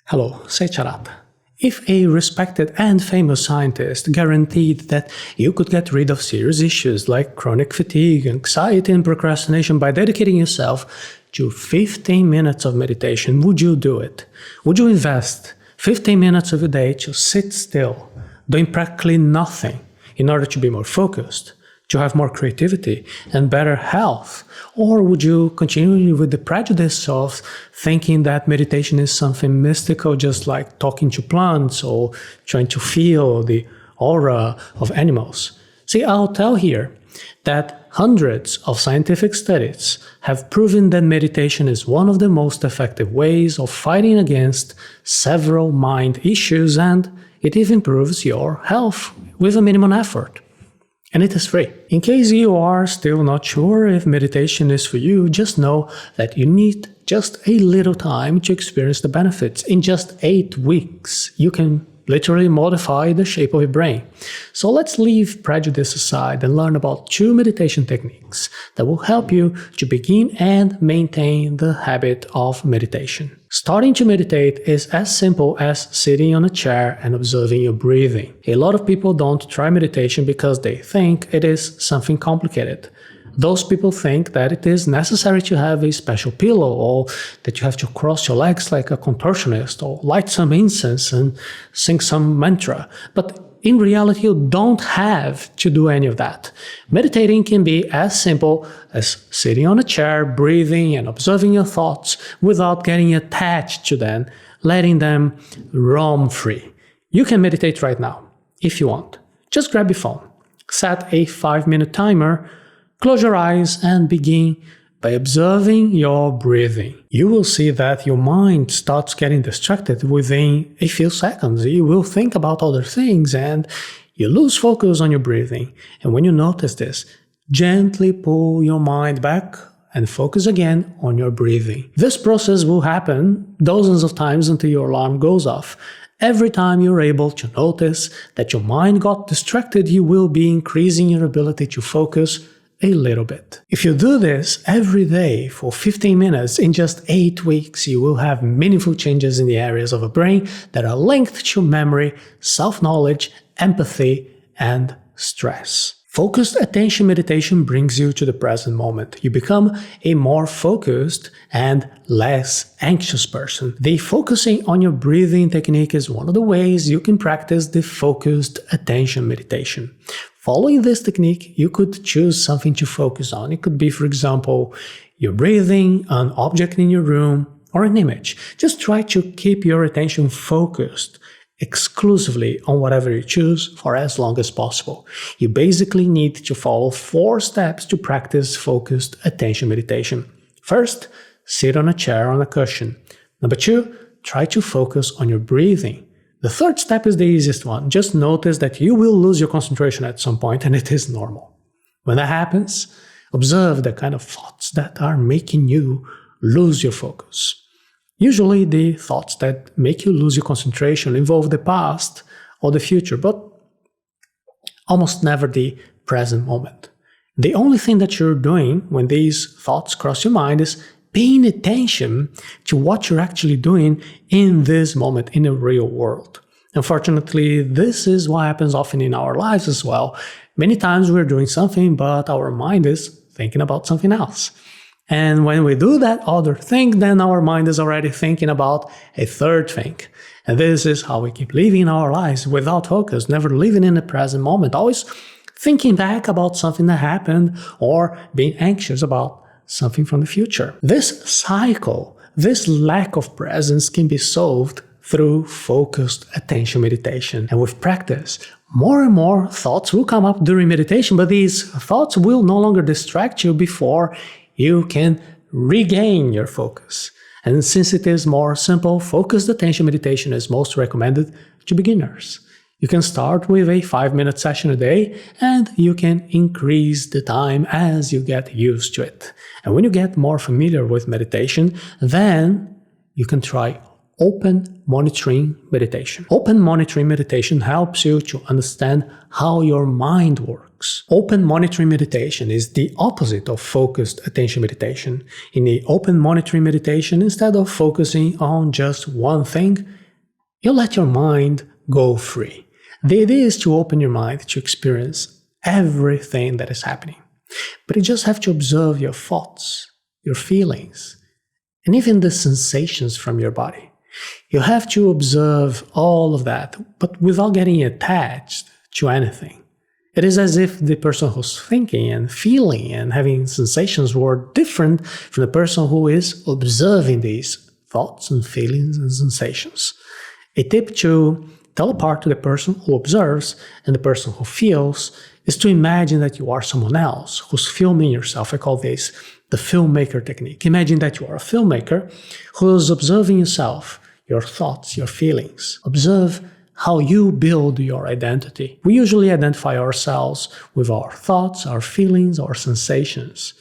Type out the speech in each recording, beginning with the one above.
Hello, Seiiti Arata. If a respected and famous scientist guaranteed that you could get rid of serious issues like chronic fatigue, anxiety, and procrastination by dedicating yourself to 15 minutes of meditation, would you do it? Would you invest 15 minutes of your day to sit still, doing practically nothing in order to be more focused, to have more creativity and better health? Or would you continue with the prejudice of thinking that meditation is something mystical, just like talking to plants or trying to feel the aura of animals? See, I'll tell here that hundreds of scientific studies have proven that meditation is one of the most effective ways of fighting against several mind issues, and it even improves your health with a minimum effort. And it is free. In case you are still not sure if meditation is for you, just know that you need just a little time to experience the benefits. In just 8 weeks, you can literally modify the shape of your brain. So let's leave prejudice aside and learn about 2 meditation techniques that will help you to begin and maintain the habit of meditation. Starting to meditate is as simple as sitting on a chair and observing your breathing. A lot of people don't try meditation because they think it is something complicated. Those people think that it is necessary to have a special pillow, or that you have to cross your legs like a contortionist, or light some incense and sing some mantra. But in reality, you don't have to do any of that. Meditating can be as simple as sitting on a chair, breathing and observing your thoughts without getting attached to them, letting them roam free. You can meditate right now, if you want. Just grab your phone, set a 5-minute timer, close your eyes and begin by observing your breathing. You will see that your mind starts getting distracted within a few seconds. You will think about other things and you lose focus on your breathing. And when you notice this, gently pull your mind back and focus again on your breathing. This process will happen dozens of times until your alarm goes off. Every time you're able to notice that your mind got distracted, you will be increasing your ability to focus a little bit. If you do this every day for 15 minutes in just 8 weeks, you will have meaningful changes in the areas of a brain that are linked to memory, self-knowledge, empathy, and stress. Focused attention meditation brings you to the present moment. You become a more focused and less anxious person. The focusing on your breathing technique is one of the ways you can practice the focused attention meditation. Following this technique, you could choose something to focus on. It could be, for example, your breathing, an object in your room, or an image. Just try to keep your attention focused exclusively on whatever you choose for as long as possible. You basically need to follow 4 steps to practice focused attention meditation. First, sit on a chair on a cushion. Number 2, try to focus on your breathing. The 3rd step is the easiest one. Just notice that you will lose your concentration at some point, and it is normal. When that happens, observe the kind of thoughts that are making you lose your focus. Usually the thoughts that make you lose your concentration involve the past or the future, but almost never the present moment. The only thing that you're doing when these thoughts cross your mind is paying attention to what you're actually doing in this moment in the real world. Unfortunately, this is what happens often in our lives as well. Many times we're doing something, but our mind is thinking about something else. And when we do that other thing, then our mind is already thinking about a 3rd thing. And this is how we keep living our lives without focus, never living in the present moment, always thinking back about something that happened or being anxious about something from the future. This cycle, this lack of presence can be solved through focused attention meditation. And with practice, more and more thoughts will come up during meditation, but these thoughts will no longer distract you before you can regain your focus. And since it is more simple, focused attention meditation is most recommended to beginners. You can start with a 5-minute session a day, and you can increase the time as you get used to it. And when you get more familiar with meditation, then you can try open monitoring meditation. Open monitoring meditation helps you to understand how your mind works. Open monitoring meditation is the opposite of focused attention meditation. In the open monitoring meditation, instead of focusing on just one thing, you let your mind go free. The idea is to open your mind to experience everything that is happening. But you just have to observe your thoughts, your feelings, and even the sensations from your body. You have to observe all of that, but without getting attached to anything. It is as if the person who's thinking and feeling and having sensations were different from the person who is observing these thoughts and feelings and sensations. A tip to tell apart to the person who observes and the person who feels is to imagine that you are someone else who's filming yourself. I call this the filmmaker technique. Imagine that you are a filmmaker who's observing yourself, your thoughts, your feelings. Observe how you build your identity. We usually identify ourselves with our thoughts, our feelings, our sensations.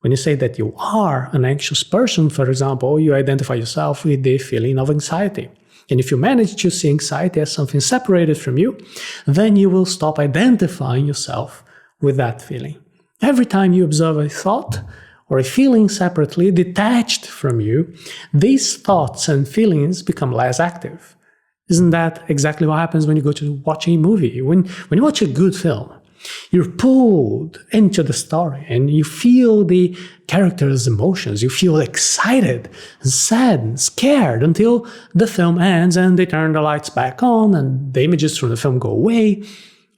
When you say that you are an anxious person, for example, you identify yourself with the feeling of anxiety. And if you manage to see anxiety as something separated from you, then you will stop identifying yourself with that feeling. Every time you observe a thought or a feeling separately, detached from you, these thoughts and feelings become less active. Isn't that exactly what happens when you go to watch a movie? When you watch a good film, you're pulled into the story and you feel the characters' emotions. You feel excited, sad, and scared until the film ends and they turn the lights back on and the images from the film go away.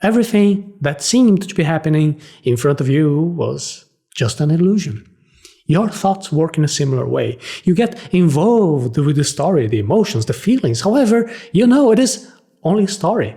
Everything that seemed to be happening in front of you was just an illusion. Your thoughts work in a similar way. You get involved with the story, the emotions, the feelings. However, you know it is only a story.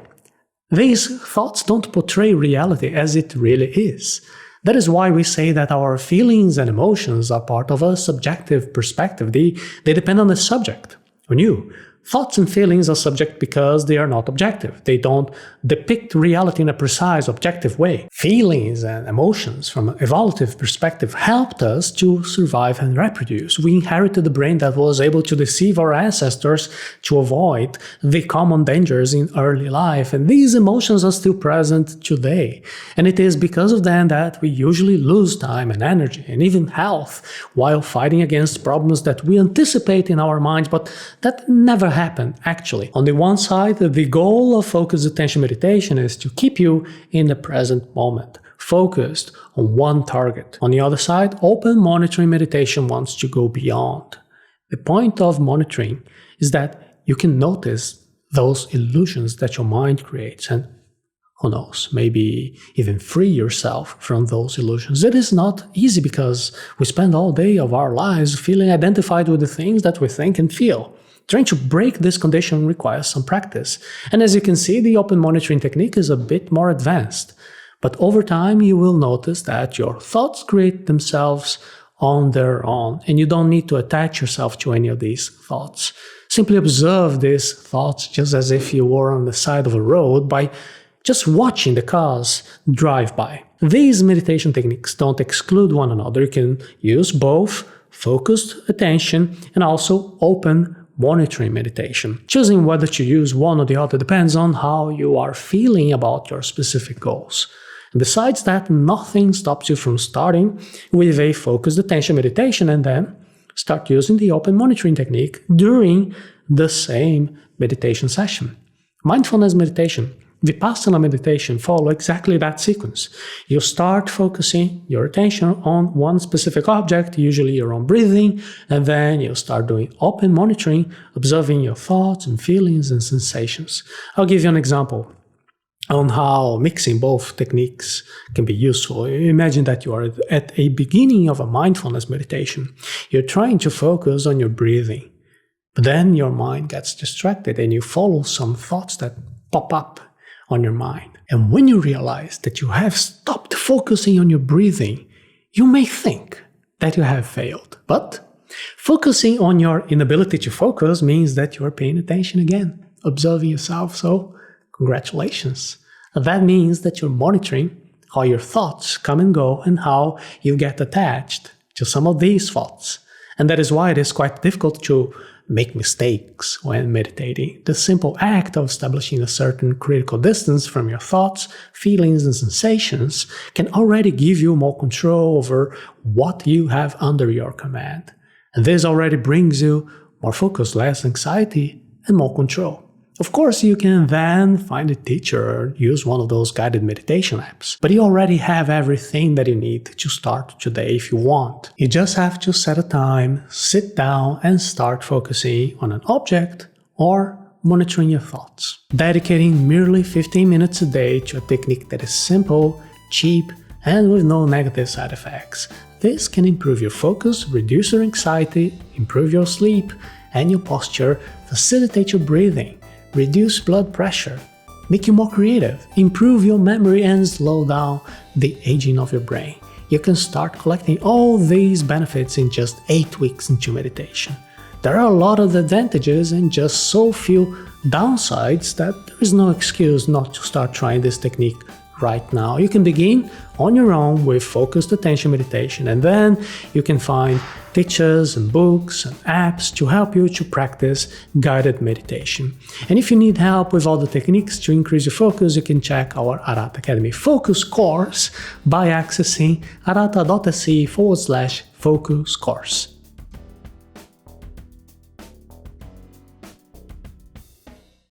These thoughts don't portray reality as it really is. That is why we say that our feelings and emotions are part of a subjective perspective. They depend on the subject, on you. Thoughts and feelings are subject because they are not objective. They don't depict reality in a precise, objective way. Feelings and emotions, from an evolutive perspective, helped us to survive and reproduce. We inherited a brain that was able to deceive our ancestors to avoid the common dangers in early life, and these emotions are still present today. And it is because of them that we usually lose time and energy and even health while fighting against problems that we anticipate in our minds, but that never happen actually. On the one side, the goal of focused attention meditation is to keep you in the present moment, focused on one target. On the other side, open monitoring meditation wants to go beyond. The point of monitoring is that you can notice those illusions that your mind creates and, who knows, maybe even free yourself from those illusions. It is not easy because we spend all day of our lives feeling identified with the things that we think and feel. Trying to break this condition requires some practice. And as you can see, the open monitoring technique is a bit more advanced. But over time, you will notice that your thoughts create themselves on their own, and you don't need to attach yourself to any of these thoughts. Simply observe these thoughts just as if you were on the side of a road by just watching the cars drive by. These meditation techniques don't exclude one another. You can use both focused attention and also open monitoring meditation. Choosing whether to use one or the other depends on how you are feeling about your specific goals. And besides that, nothing stops you from starting with a focused attention meditation and then start using the open monitoring technique during the same meditation session. Mindfulness meditation, Vipassana meditation follow exactly that sequence. You start focusing your attention on one specific object, usually your own breathing, and then you start doing open monitoring, observing your thoughts and feelings and sensations. I'll give you an example on how mixing both techniques can be useful. Imagine that you are at a beginning of a mindfulness meditation. You're trying to focus on your breathing, but then your mind gets distracted and you follow some thoughts that pop up on your mind. And when you realize that you have stopped focusing on your breathing, you may think that you have failed. But focusing on your inability to focus means that you're paying attention again, observing yourself. So congratulations. That means that you're monitoring how your thoughts come and go and how you get attached to some of these thoughts. And that is why it is quite difficult to make mistakes when meditating. The simple act of establishing a certain critical distance from your thoughts, feelings, and sensations can already give you more control over what you have under your command. And this already brings you more focus, less anxiety, and more control. Of course, you can then find a teacher or use one of those guided meditation apps, but you already have everything that you need to start today if you want. You just have to set a time, sit down, and start focusing on an object or monitoring your thoughts. Dedicating merely 15 minutes a day to a technique that is simple, cheap, and with no negative side effects. This can improve your focus, reduce your anxiety, improve your sleep and your posture, facilitate your breathing, reduce blood pressure, make you more creative, improve your memory, and slow down the aging of your brain. You can start collecting all these benefits in just 8 weeks into meditation. There are a lot of advantages and just so few downsides that there is no excuse not to start trying this technique right now. You can begin on your own with focused attention meditation, and then you can find teachers and books and apps to help you to practice guided meditation. And if you need help with all the techniques to increase your focus, you can check our Arata Academy Focus course by accessing arata.se/focus course.